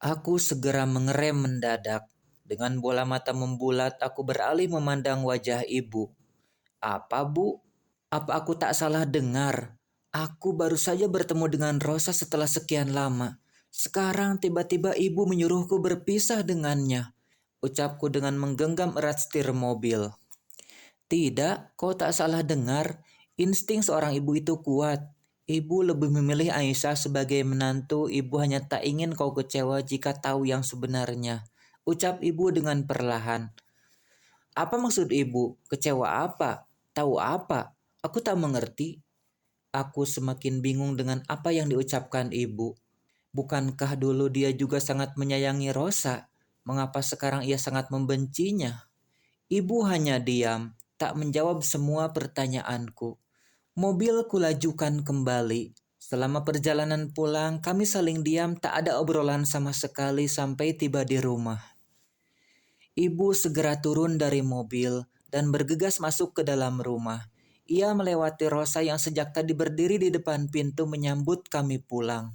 Aku segera mengerem mendadak. Dengan bola mata membulat, aku beralih memandang wajah ibu. Apa, Bu? Apa aku tak salah dengar? Aku baru saja bertemu dengan Rosa setelah sekian lama. Sekarang tiba-tiba ibu menyuruhku berpisah dengannya. Ucapku dengan menggenggam erat setir mobil. Tidak, kau tak salah dengar. Insting seorang ibu itu kuat. Ibu lebih memilih Aisyah sebagai menantu. Ibu hanya tak ingin kau kecewa jika tahu yang sebenarnya. Ucap ibu dengan perlahan. Apa maksud ibu? Kecewa apa? Tahu apa? Aku tak mengerti. Aku semakin bingung dengan apa yang diucapkan ibu. Bukankah dulu dia juga sangat menyayangi Rosa? Mengapa sekarang ia sangat membencinya? Ibu hanya diam, tak menjawab semua pertanyaanku. Mobil kulajukan kembali. Selama perjalanan pulang, kami saling diam, tak ada obrolan sama sekali sampai tiba di rumah. Ibu segera turun dari mobil dan bergegas masuk ke dalam rumah. Ia melewati Rosa yang sejak tadi berdiri di depan pintu menyambut kami pulang.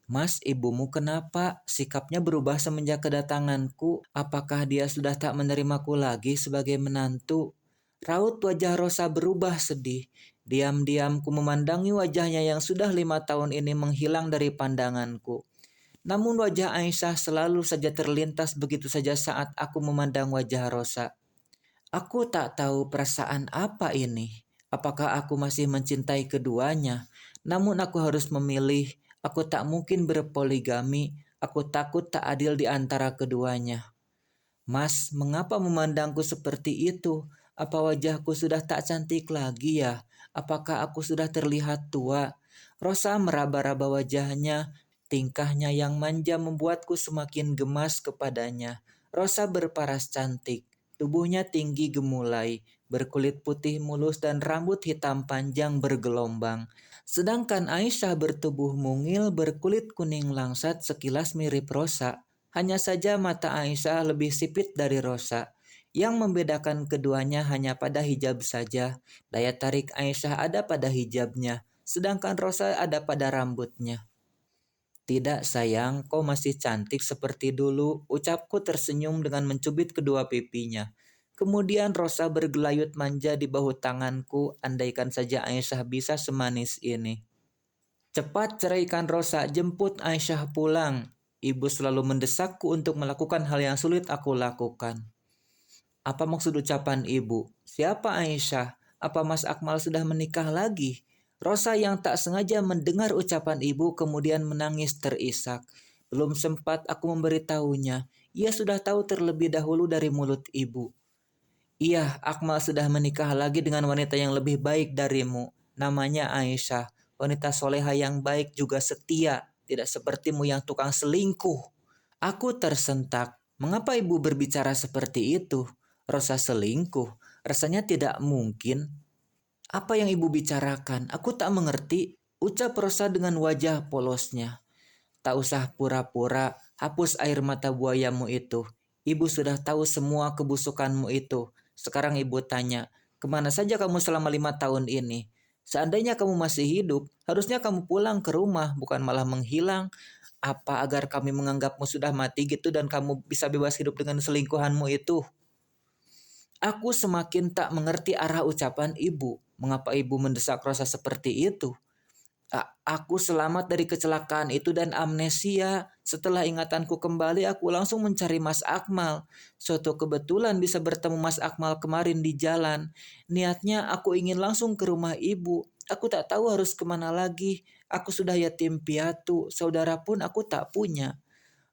Mas, ibumu kenapa? Sikapnya berubah semenjak kedatanganku. Apakah dia sudah tak menerimaku lagi sebagai menantu? Raut wajah Rosa berubah sedih. Diam-diam ku memandangi wajahnya yang sudah 5 tahun ini menghilang dari pandanganku. Namun wajah Aisyah selalu saja terlintas begitu saja saat aku memandang wajah Rosa. Aku tak tahu perasaan apa ini. Apakah aku masih mencintai keduanya? Namun aku harus memilih. Aku tak mungkin berpoligami. Aku takut tak adil di antara keduanya. Mas, mengapa memandangku seperti itu? Apa wajahku sudah tak cantik lagi ya? Apakah aku sudah terlihat tua? Rosa meraba-raba wajahnya. Tingkahnya yang manja membuatku semakin gemas kepadanya. Rosa berparas cantik. Tubuhnya tinggi gemulai, berkulit putih mulus dan rambut hitam panjang bergelombang. Sedangkan Aisyah bertubuh mungil berkulit kuning langsat sekilas mirip Rosa. Hanya saja mata Aisyah lebih sipit dari Rosa. Yang membedakan keduanya hanya pada hijab saja. Daya tarik Aisyah ada pada hijabnya, sedangkan Rosa ada pada rambutnya. Tidak sayang, kau masih cantik seperti dulu, ucapku tersenyum dengan mencubit kedua pipinya. Kemudian Rosa bergelayut manja di bahu tanganku, andaikan saja Aisyah bisa semanis ini. Cepat ceraikan Rosa, jemput Aisyah pulang. Ibu selalu mendesakku untuk melakukan hal yang sulit aku lakukan. Apa maksud ucapan ibu? Siapa Aisyah? Apa Mas Akmal sudah menikah lagi? Rosa yang tak sengaja mendengar ucapan ibu kemudian menangis terisak. Belum sempat aku memberitahunya, ia sudah tahu terlebih dahulu dari mulut ibu. Iya, Akmal sudah menikah lagi dengan wanita yang lebih baik darimu. Namanya Aisyah, wanita soleha yang baik juga setia, tidak sepertimu yang tukang selingkuh. Aku tersentak. Mengapa ibu berbicara seperti itu? Rosa selingkuh. Rasanya tidak mungkin. Apa yang ibu bicarakan? Aku tak mengerti. Ucap Rosa dengan wajah polosnya. Tak usah pura-pura, hapus air mata buayamu itu. Ibu sudah tahu semua kebusukanmu itu. Sekarang ibu tanya, kemana saja kamu selama 5 tahun ini? Seandainya kamu masih hidup, harusnya kamu pulang ke rumah, bukan malah menghilang. Apa agar kami menganggapmu sudah mati gitu dan kamu bisa bebas hidup dengan selingkuhanmu itu? Aku semakin tak mengerti arah ucapan ibu. Mengapa ibu mendesak Rosa seperti itu? Aku selamat dari kecelakaan itu dan amnesia. Setelah ingatanku kembali, aku langsung mencari Mas Akmal. Suatu kebetulan bisa bertemu Mas Akmal kemarin di jalan. Niatnya aku ingin langsung ke rumah ibu. Aku tak tahu harus kemana lagi. Aku sudah yatim piatu, saudara pun aku tak punya.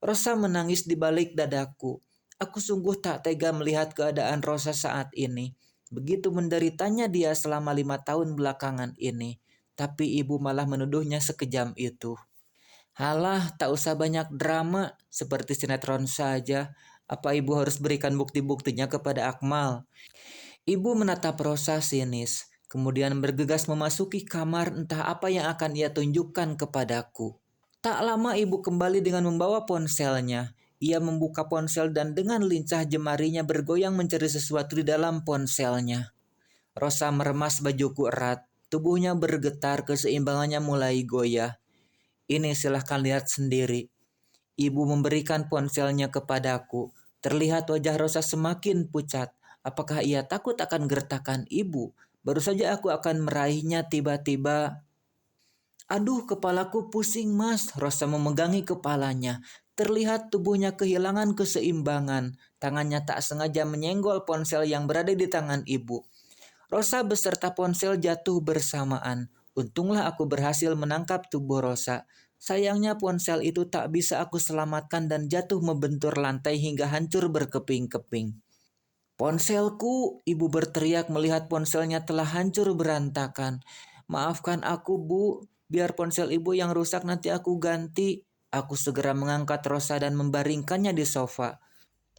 Rosa menangis di balik dadaku. Aku sungguh tak tega melihat keadaan Rosa saat ini. Begitu menderitanya dia selama 5 tahun belakangan ini. Tapi ibu malah menuduhnya sekejam itu. Halah, tak usah banyak drama, seperti sinetron saja. Apa ibu harus berikan bukti-buktinya kepada Akmal? Ibu menatap Rosa sinis, kemudian bergegas memasuki kamar entah apa yang akan ia tunjukkan kepadaku. Tak lama ibu kembali dengan membawa ponselnya. Ia membuka ponsel dan dengan lincah jemarinya bergoyang mencari sesuatu di dalam ponselnya. Rosa meremas bajuku erat. Tubuhnya bergetar, keseimbangannya mulai goyah. Ini silahkan lihat sendiri. Ibu memberikan ponselnya kepadaku. Terlihat wajah Rosa semakin pucat. Apakah ia takut akan gertakan ibu? Baru saja aku akan meraihnya tiba-tiba. Aduh, kepalaku pusing, Mas. Rosa memegangi kepalanya. Terlihat tubuhnya kehilangan keseimbangan. Tangannya tak sengaja menyenggol ponsel yang berada di tangan ibu. Rosa beserta ponsel jatuh bersamaan. Untunglah aku berhasil menangkap tubuh Rosa. Sayangnya ponsel itu tak bisa aku selamatkan dan jatuh membentur lantai hingga hancur berkeping-keping. Ponselku, ibu berteriak melihat ponselnya telah hancur berantakan. Maafkan aku, Bu. Biar ponsel ibu yang rusak nanti aku ganti. Aku segera mengangkat Rosa dan membaringkannya di sofa.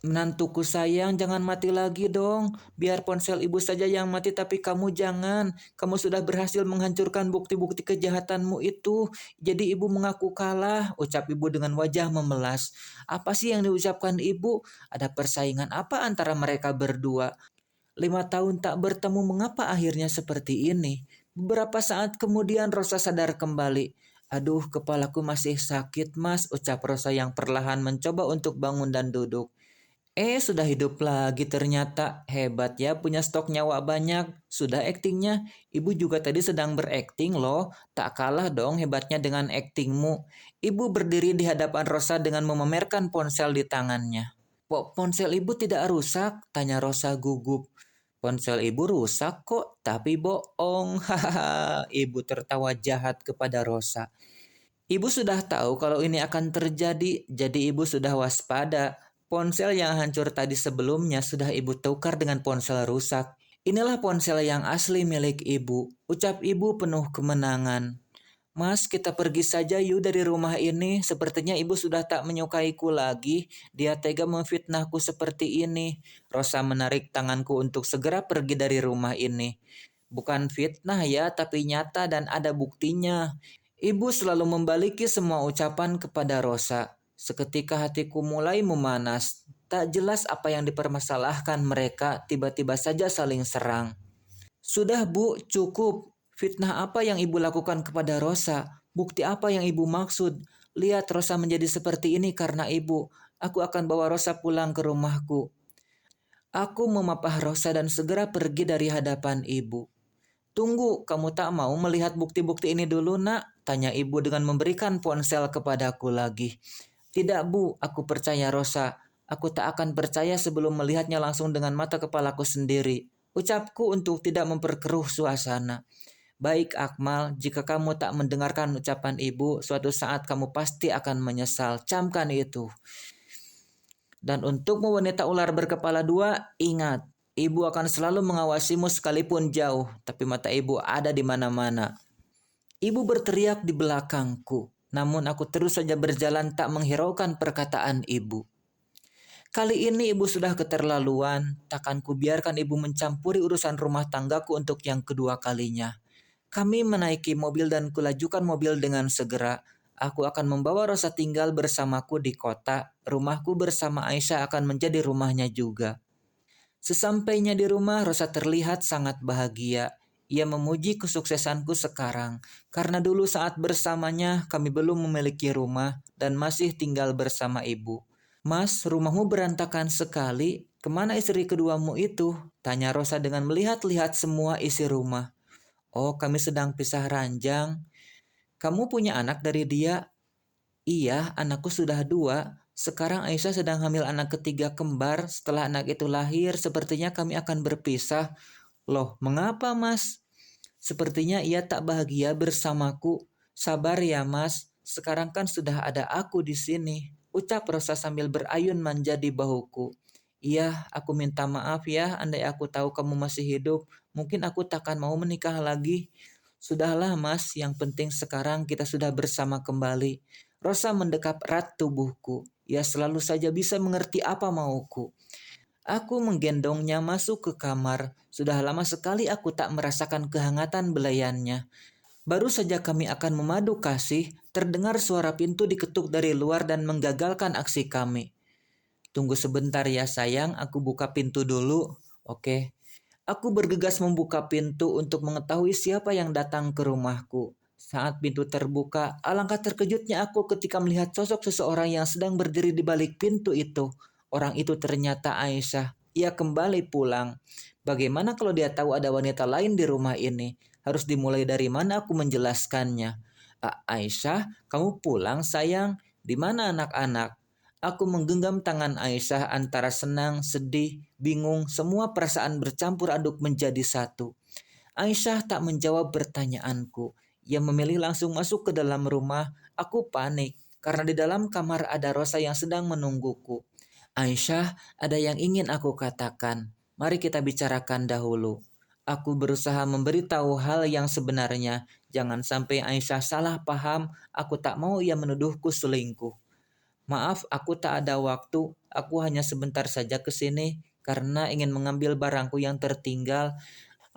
Menantuku sayang, jangan mati lagi dong. Biar ponsel ibu saja yang mati tapi kamu jangan. Kamu sudah berhasil menghancurkan bukti-bukti kejahatanmu itu. Jadi ibu mengaku kalah, ucap ibu dengan wajah memelas. Apa sih yang diucapkan ibu? Ada persaingan apa antara mereka berdua? 5 tahun tak bertemu, mengapa akhirnya seperti ini? Beberapa saat kemudian Rosa sadar kembali. Aduh, kepalaku masih sakit, Mas, ucap Rosa yang perlahan mencoba untuk bangun dan duduk. Sudah hidup lagi ternyata. Hebat ya, punya stok nyawa banyak. Sudah aktingnya. Ibu juga tadi sedang berakting loh. Tak kalah dong hebatnya dengan aktingmu. Ibu berdiri di hadapan Rosa dengan memamerkan ponsel di tangannya. Ponsel ibu tidak rusak? Tanya Rosa gugup. Ponsel ibu rusak kok, tapi bohong. Hahaha. Ibu tertawa jahat kepada Rosa. Ibu sudah tahu kalau ini akan terjadi, jadi ibu sudah waspada. Ponsel yang hancur tadi sebelumnya sudah ibu tukar dengan ponsel rusak. Inilah ponsel yang asli milik ibu, ucap ibu penuh kemenangan. Mas, kita pergi saja yuk dari rumah ini. Sepertinya ibu sudah tak menyukaiku lagi. Dia tega memfitnahku seperti ini. Rosa menarik tanganku untuk segera pergi dari rumah ini. Bukan fitnah ya, tapi nyata dan ada buktinya. Ibu selalu membaliki semua ucapan kepada Rosa. Seketika hatiku mulai memanas. Tak jelas apa yang dipermasalahkan mereka, tiba-tiba saja saling serang. Sudah Bu, cukup. Fitnah apa yang ibu lakukan kepada Rosa? Bukti apa yang ibu maksud? Lihat Rosa menjadi seperti ini karena ibu. Aku akan bawa Rosa pulang ke rumahku. Aku memapah Rosa dan segera pergi dari hadapan ibu. Tunggu, kamu tak mau melihat bukti-bukti ini dulu, Nak? Tanya ibu dengan memberikan ponsel kepadaku lagi. Tidak, Bu, aku percaya Rosa. Aku tak akan percaya sebelum melihatnya langsung dengan mata kepalaku sendiri. Ucapku untuk tidak memperkeruh suasana. Baik, Akmal, jika kamu tak mendengarkan ucapan ibu, suatu saat kamu pasti akan menyesal. Camkan itu. Dan untukmu wanita ular berkepala dua, ingat, ibu akan selalu mengawasimu sekalipun jauh, tapi mata ibu ada di mana-mana. Ibu berteriak di belakangku, namun aku terus saja berjalan tak menghiraukan perkataan ibu. Kali ini ibu sudah keterlaluan, takkan kubiarkan ibu mencampuri urusan rumah tanggaku untuk yang kedua kalinya. Kami menaiki mobil dan kulajukan mobil dengan segera. Aku akan membawa Rosa tinggal bersamaku di kota. Rumahku bersama Aisyah akan menjadi rumahnya juga. Sesampainya di rumah, Rosa terlihat sangat bahagia. Ia memuji kesuksesanku sekarang. Karena dulu saat bersamanya kami belum memiliki rumah dan masih tinggal bersama ibu. Mas, rumahmu berantakan sekali. Kemana istri keduamu itu? Tanya Rosa dengan melihat-lihat semua isi rumah. Oh, kami sedang pisah ranjang. Kamu punya anak dari dia? Iya, anakku sudah 2. Sekarang Aisyah sedang hamil anak ketiga kembar. Setelah anak itu lahir, sepertinya kami akan berpisah. Loh, mengapa, Mas? Sepertinya ia tak bahagia bersamaku. Sabar ya, Mas. Sekarang kan sudah ada aku di sini. Ucap Rosa sambil berayun manja di bahuku. Iya, aku minta maaf ya, andai aku tahu kamu masih hidup. Mungkin aku takkan mau menikah lagi. Sudahlah Mas, yang penting sekarang kita sudah bersama kembali. Rosa mendekap erat tubuhku. Ia selalu saja bisa mengerti apa mauku. Aku menggendongnya masuk ke kamar. Sudah lama sekali aku tak merasakan kehangatan belayannya. Baru saja kami akan memadu kasih, terdengar suara pintu diketuk dari luar dan menggagalkan aksi kami. Tunggu sebentar ya sayang, aku buka pintu dulu. Oke. Aku bergegas membuka pintu untuk mengetahui siapa yang datang ke rumahku. Saat pintu terbuka, alangkah terkejutnya aku ketika melihat sosok seseorang yang sedang berdiri di balik pintu itu. Orang itu ternyata Aisyah. Ia kembali pulang. Bagaimana kalau dia tahu ada wanita lain di rumah ini? Harus dimulai dari mana aku menjelaskannya? Aisyah, kamu pulang sayang? Di mana anak-anak? Aku menggenggam tangan Aisyah antara senang, sedih, bingung, semua perasaan bercampur aduk menjadi satu. Aisyah tak menjawab pertanyaanku. Ia memilih langsung masuk ke dalam rumah. Aku panik karena di dalam kamar ada Rosa yang sedang menungguku. Aisyah, ada yang ingin aku katakan. Mari kita bicarakan dahulu. Aku berusaha memberitahu hal yang sebenarnya. Jangan sampai Aisyah salah paham. Aku tak mau ia menuduhku selingkuh. Maaf, aku tak ada waktu. Aku hanya sebentar saja ke sini karena ingin mengambil barangku yang tertinggal.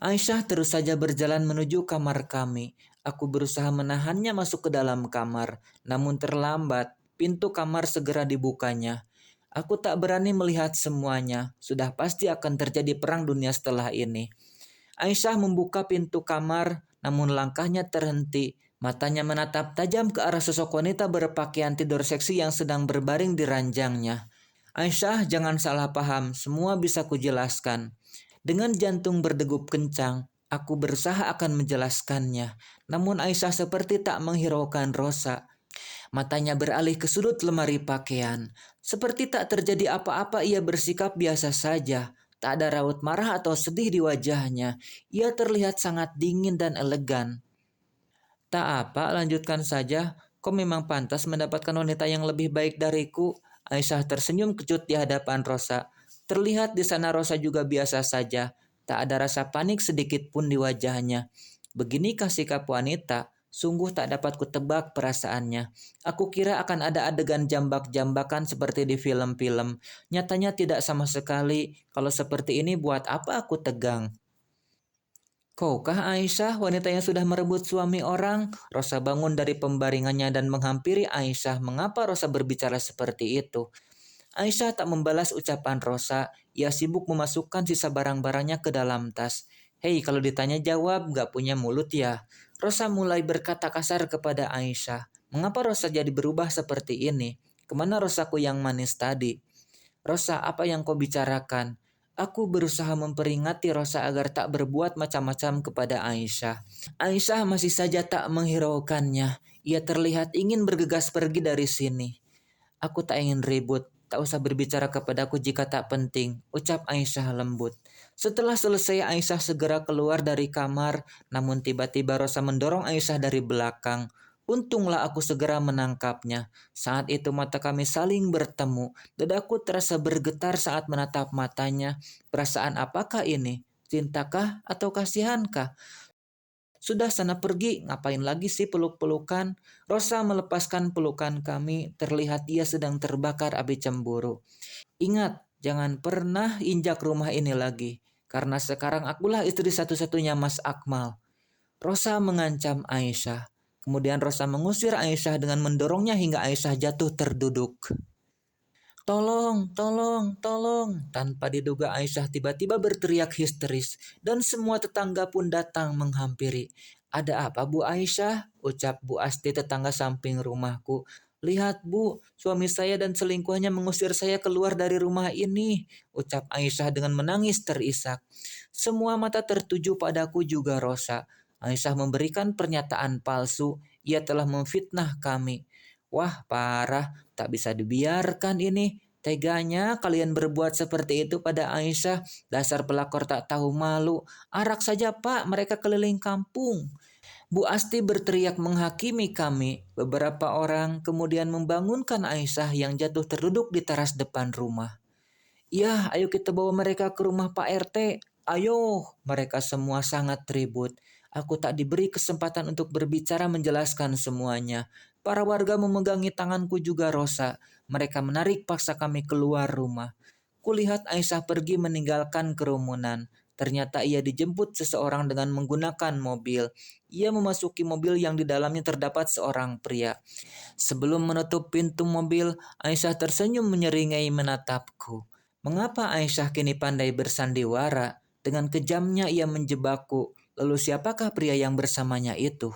Aisyah terus saja berjalan menuju kamar kami. Aku berusaha menahannya masuk ke dalam kamar, namun terlambat. Pintu kamar segera dibukanya. Aku tak berani melihat semuanya. Sudah pasti akan terjadi perang dunia setelah ini. Aisyah membuka pintu kamar, namun langkahnya terhenti. Matanya menatap tajam ke arah sosok wanita berpakaian tidur seksi yang sedang berbaring di ranjangnya. Aisyah, jangan salah paham, semua bisa kujelaskan. Dengan jantung berdegup kencang, aku berusaha akan menjelaskannya. Namun Aisyah seperti tak menghiraukan Rosa. Matanya beralih ke sudut lemari pakaian. Seperti tak terjadi apa-apa, ia bersikap biasa saja. Tak ada raut marah atau sedih di wajahnya. Ia terlihat sangat dingin dan elegan. Tak apa, lanjutkan saja. Kau memang pantas mendapatkan wanita yang lebih baik dariku. Aisyah tersenyum kecut di hadapan Rosa. Terlihat di sana Rosa juga biasa saja. Tak ada rasa panik sedikit pun di wajahnya. Beginikah sikap wanita? Sungguh tak dapat kutebak perasaannya. Aku kira akan ada adegan jambak-jambakan seperti di film-film. Nyatanya tidak sama sekali. Kalau seperti ini buat apa aku tegang? Kaukah Aisyah wanita yang sudah merebut suami orang? Rosa bangun dari pembaringannya dan menghampiri Aisyah. Mengapa Rosa berbicara seperti itu? Aisyah tak membalas ucapan Rosa. Ia sibuk memasukkan sisa barang-barangnya ke dalam tas. Hei, kalau ditanya jawab, gak punya mulut ya? Rosa mulai berkata kasar kepada Aisyah. Mengapa Rosa jadi berubah seperti ini? Kemana Rosaku yang manis tadi? Rosa, apa yang kau bicarakan? Aku berusaha memperingati Rosa agar tak berbuat macam-macam kepada Aisyah. Aisyah masih saja tak menghiraukannya. Ia terlihat ingin bergegas pergi dari sini. Aku tak ingin ribut. Tak usah berbicara kepadaku jika tak penting, ucap Aisyah lembut. Setelah selesai, Aisyah segera keluar dari kamar, namun tiba-tiba Rosa mendorong Aisyah dari belakang. Untunglah aku segera menangkapnya. Saat itu mata kami saling bertemu. Dadaku terasa bergetar saat menatap matanya. Perasaan apakah ini? Cintakah atau kasihankah? Sudah sana pergi, ngapain lagi sih peluk-pelukan? Rosa melepaskan pelukan kami, terlihat ia sedang terbakar api cemburu. Ingat, jangan pernah injak rumah ini lagi, karena sekarang akulah istri satu-satunya Mas Akmal. Rosa mengancam Aisyah. Kemudian Rosa mengusir Aisyah dengan mendorongnya hingga Aisyah jatuh terduduk. Tolong, tolong, tolong. Tanpa diduga Aisyah tiba-tiba berteriak histeris dan semua tetangga pun datang menghampiri. Ada apa Bu Aisyah? Ucap Bu Asti tetangga samping rumahku. Lihat Bu, suami saya dan selingkuhannya mengusir saya keluar dari rumah ini. Ucap Aisyah dengan menangis terisak. Semua mata tertuju padaku juga Rosa. Aisyah memberikan pernyataan palsu. Ia telah memfitnah kami. Wah parah, tak bisa dibiarkan ini. Teganya kalian berbuat seperti itu pada Aisyah. Dasar pelakor tak tahu malu. Arak saja pak, mereka keliling kampung. Bu Asti berteriak menghakimi kami. Beberapa orang kemudian membangunkan Aisyah yang jatuh terduduk di teras depan rumah. Ya, ayo kita bawa mereka ke rumah Pak RT. Ayo, mereka semua sangat ribut. Aku tak diberi kesempatan untuk berbicara menjelaskan semuanya. Para warga memegangi tanganku juga Rosa. Mereka menarik paksa kami keluar rumah. Kulihat Aisyah pergi meninggalkan kerumunan. Ternyata ia dijemput seseorang dengan menggunakan mobil. Ia memasuki mobil yang di dalamnya terdapat seorang pria. Sebelum menutup pintu mobil, Aisyah tersenyum menyeringai menatapku. Mengapa Aisyah kini pandai bersandiwara? Dengan kejamnya ia menjebakku. Lalu siapakah pria yang bersamanya itu?